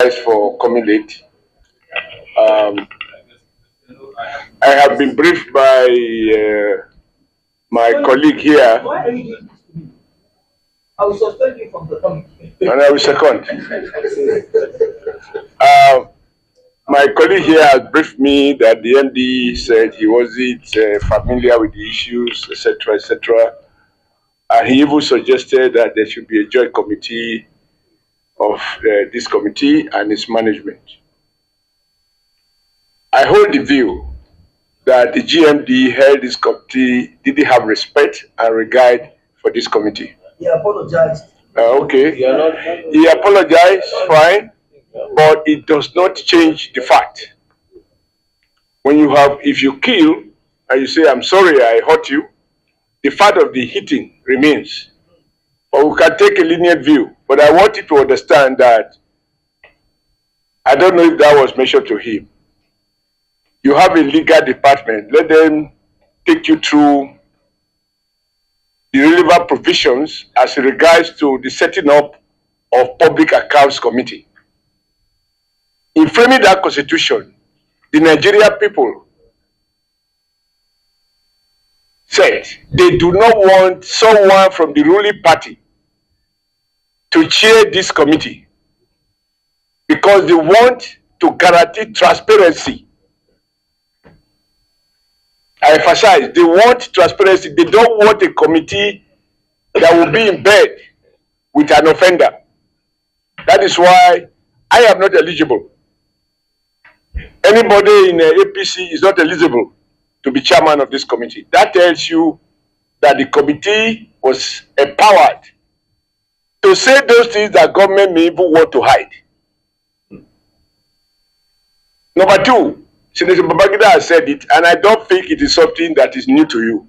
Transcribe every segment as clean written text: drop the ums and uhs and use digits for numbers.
For coming late. I have been briefed by my colleague here. I will suspend you from the committee. And I will second. My colleague here has briefed me that the MD said he wasn't familiar with the issues, etc., etc. And he even suggested that there should be a joint committee of this committee and its management. I hold the view that the GMD held this committee didn't have respect and regard for this committee. He apologized. Okay. He apologized, fine, but it does not change the fact. When you have, if you kill and you say, I'm sorry I hurt you, the fact of the hitting remains. Or we can take a lenient view, but I want you to understand that I don't know if that was mentioned to him. You have a legal department, let them take you through the relevant provisions as regards to the setting up of Public Accounts Committee. In framing that constitution, the Nigerian people said they do not want someone from the ruling party to chair this committee because they want to guarantee transparency. I emphasize, they want transparency. They don't want a committee that will be in bed with an offender. That is why I am not eligible. Anybody in the APC is not eligible to be chairman of this committee. That tells you that the committee was empowered to say those things that government may even want to hide. Number two, Senator Babangida has said it, and I don't think it is something that is new to you.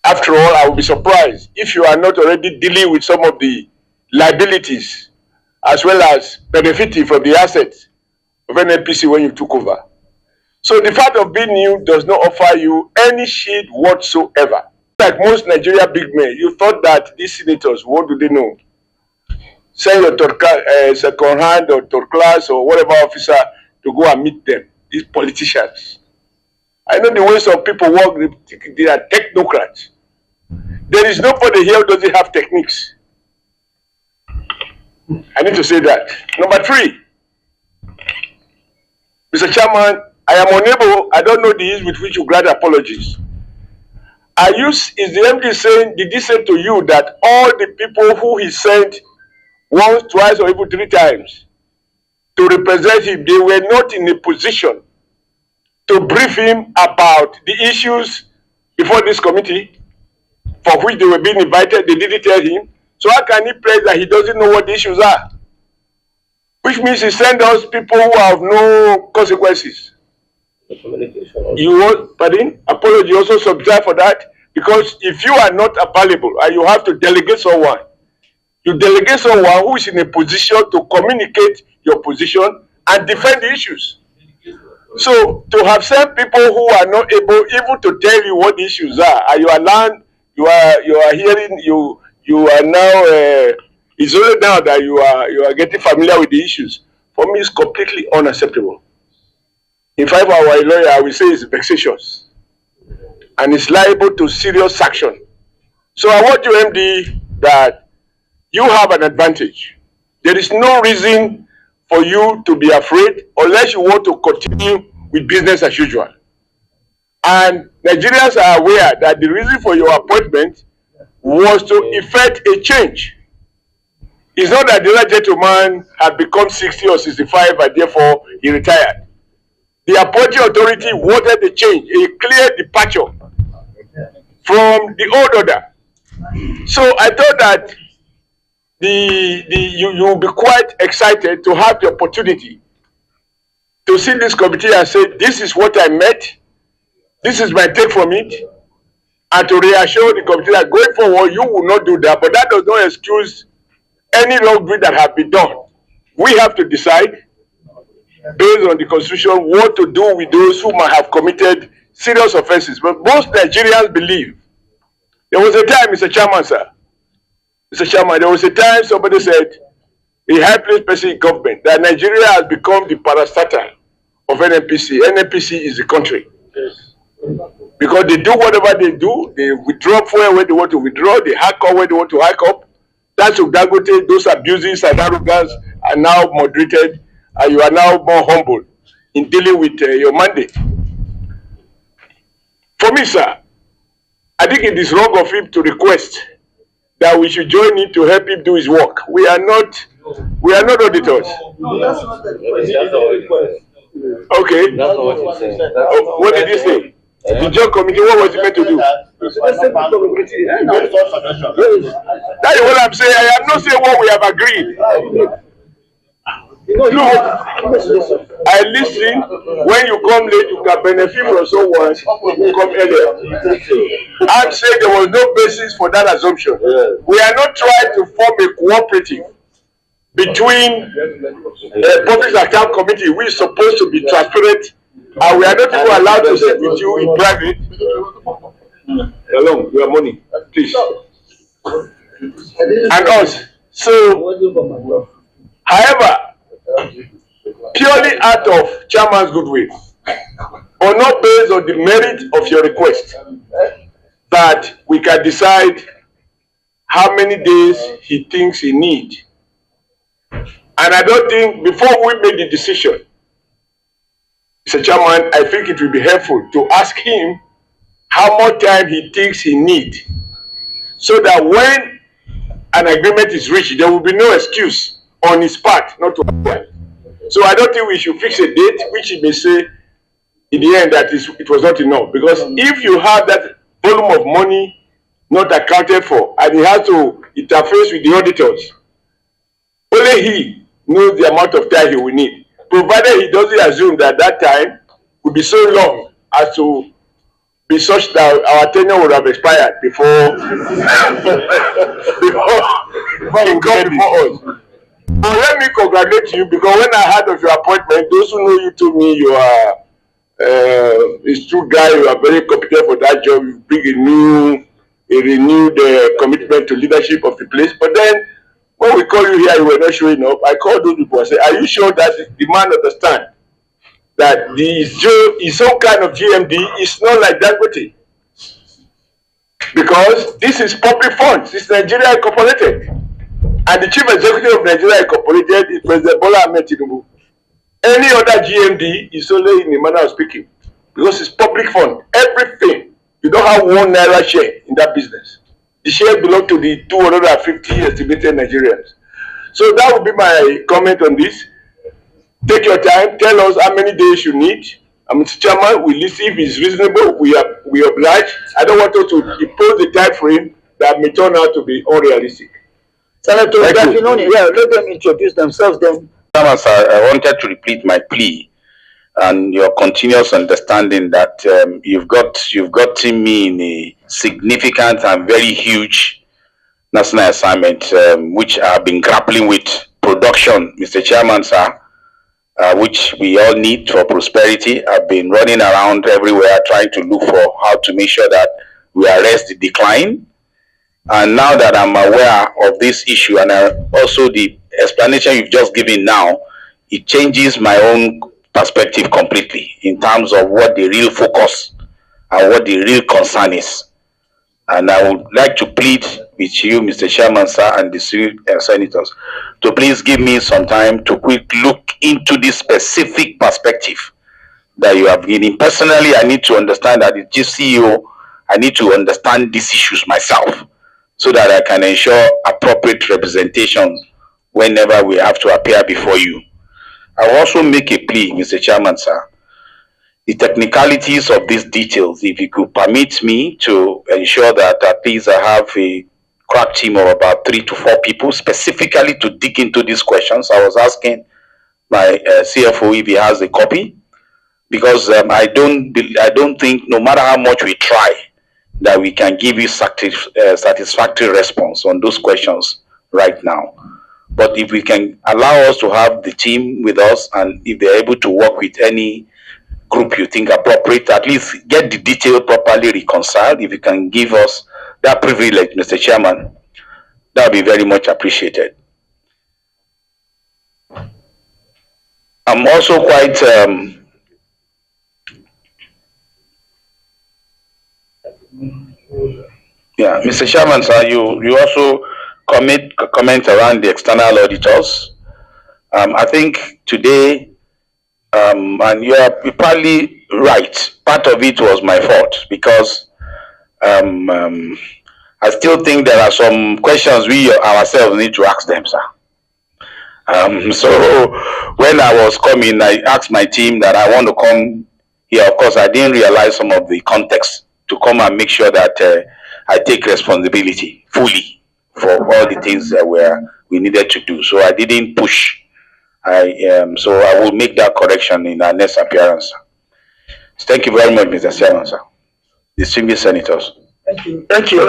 After all, I will be surprised if you are not already dealing with some of the liabilities as well as benefiting from the assets of NNPC when you took over. So the fact of being new does not offer you any shield whatsoever. Like most Nigeria big men, you thought that these senators, what do they know? Send your second hand or third class or whatever officer to go and meet them, these politicians. I know the way some people work, they are technocrats. There is nobody here who doesn't have techniques. I need to say that. Number three, Mr. Chairman, I am unable, I don't know the ease with which you grant apologies. Is the MD saying, did he say to you that all the people who he sent once, twice, or even 3 times to represent him, they were not in a position to brief him about the issues before this committee for which they were being invited? They didn't tell him. So how can he pledge that he doesn't know what the issues are? Which means he sent us people who have no consequences. You want, pardon? Apology also subscribe for that, because if you are not available and you have to delegate someone, you delegate someone who is in a position to communicate your position and defend the issues. So to have sent people who are not able even to tell you what the issues are, and you are learned, you are hearing, you are now it's only now that you are getting familiar with the issues. For me, it's completely unacceptable. In fact, our lawyer, I will say, it's vexatious and it's liable to serious sanction. So I want you, MD, that you have an advantage. There is no reason for you to be afraid unless you want to continue with business as usual. And Nigerians are aware that the reason for your appointment was to effect a change. It's not that the other gentleman had become 60 or 65 and therefore he retired. The appointing authority wanted a change, a clear departure from the old order. So I thought that you'll be quite excited to have the opportunity to see this committee and say, this is what I met, this is my take from it, and to reassure the committee that going forward, you will not do that, but that does not excuse any wrongdoing that have been done. We have to decide, based on the constitution, what to do with those who might have committed serious offenses. But most Nigerians believe. There was a time, Mr. Chairman, sir. Mr. Chairman, there was a time somebody said, a high-placed person in government, that Nigeria has become the parastatal of NNPC. NNPC is the country. Because they do whatever they do, they withdraw fuel where they want to withdraw, they hack up where they want to hack up. That's of Dangote, those abuses and arrogance are now moderated, and you are now more humble in dealing with your mandate. For me, sir, I think it is wrong of him to request that we should join him to help him do his work. We are not auditors. No, that's not the request. Okay. That's not what he said. What did he say? The job committee, what was he meant to do? That's That is what I'm saying. I am not saying what we have agreed. Look, I listen. When you come late, you can benefit from someone who come earlier. I'm saying there was no basis for that assumption. We are not trying to form a cooperative between public account committee, which is supposed to be transparent, and we are not even allowed to sit with you in private. Along your money, please. And us. So, however, purely out of chairman's goodwill, or not based on the merit of your request, that we can decide how many days he thinks he needs. And I don't think, before we make the decision, Mr. Chairman, I think it will be helpful to ask him how much time he thinks he needs, so that when an agreement is reached, there will be no excuse on his part not to apply. So I don't think we should fix a date, which he may say in the end that it was not enough. Because if you have that volume of money not accounted for, and he has to interface with the auditors, only he knows the amount of time he will need, provided he doesn't assume that that time will be so long as to be such that our tenure would have expired before he come before us. But let me congratulate you, because when I heard of your appointment, those who know you told me you are a true guy, you are very competent for that job, you bring a renewed commitment to leadership of the place. But then when we call you here, you were not showing up. I called those people and said, are you sure that the man understands that his own kind of GMD is not like Dangote? Because this is public funds, this is Nigeria Incorporated. And the chief executive of Nigeria Incorporated is President Bola Ahmed Tinubu. Any other GMD is only in the manner of speaking, because it's public fund. Everything. You don't have one naira share in that business. The share belongs to the 250 estimated Nigerians. So that would be my comment on this. Take your time. Tell us how many days you need. Mr. Chairman, we listen if it's reasonable. We oblige. I don't want us to impose the time frame that may turn out to be unrealistic. Senator, let them introduce themselves then. I wanted to repeat my plea and your continuous understanding that you've gotten me in a significant and very huge national assignment, which I've been grappling with production, Mr. Chairman, sir, which we all need for prosperity. I've been running around everywhere trying to look for how to make sure that we arrest the decline. And now that I'm aware of this issue, and also the explanation you've just given now, it changes my own perspective completely in terms of what the real focus and what the real concern is. And I would like to plead with you, Mr. Chairman, sir, and the senators, to please give me some time to quick look into this specific perspective that you have given. Personally, I need to understand that the CEO, I need to understand these issues myself, so that I can ensure appropriate representation whenever we have to appear before you. I will also make a plea, Mr. Chairman, sir. The technicalities of these details, if you could permit me to ensure that at least I have a crack team of about 3 to 4 people specifically to dig into these questions. I was asking my CFO if he has a copy, because I don't think, no matter how much we try, that we can give you satisfactory response on those questions right now. But if we can allow us to have the team with us, and if they're able to work with any group you think appropriate, at least get the detail properly reconciled. If you can give us that privilege, Mr. Chairman, that would be very much appreciated. I'm also quite yeah, Mr. Chairman, sir, you also comment around the external auditors. I think today, and you're partly right. Part of it was my fault because I still think there are some questions we ourselves need to ask them, sir. So when I was coming, I asked my team that I want to come here. Of course, I didn't realize some of the context to come and make sure that I take responsibility fully for all the things that we needed to do. So I didn't push. So I will make that correction in our next appearance. Thank you very much, Mr. Chairman, sir. Distinguished senators. Thank you. Thank you.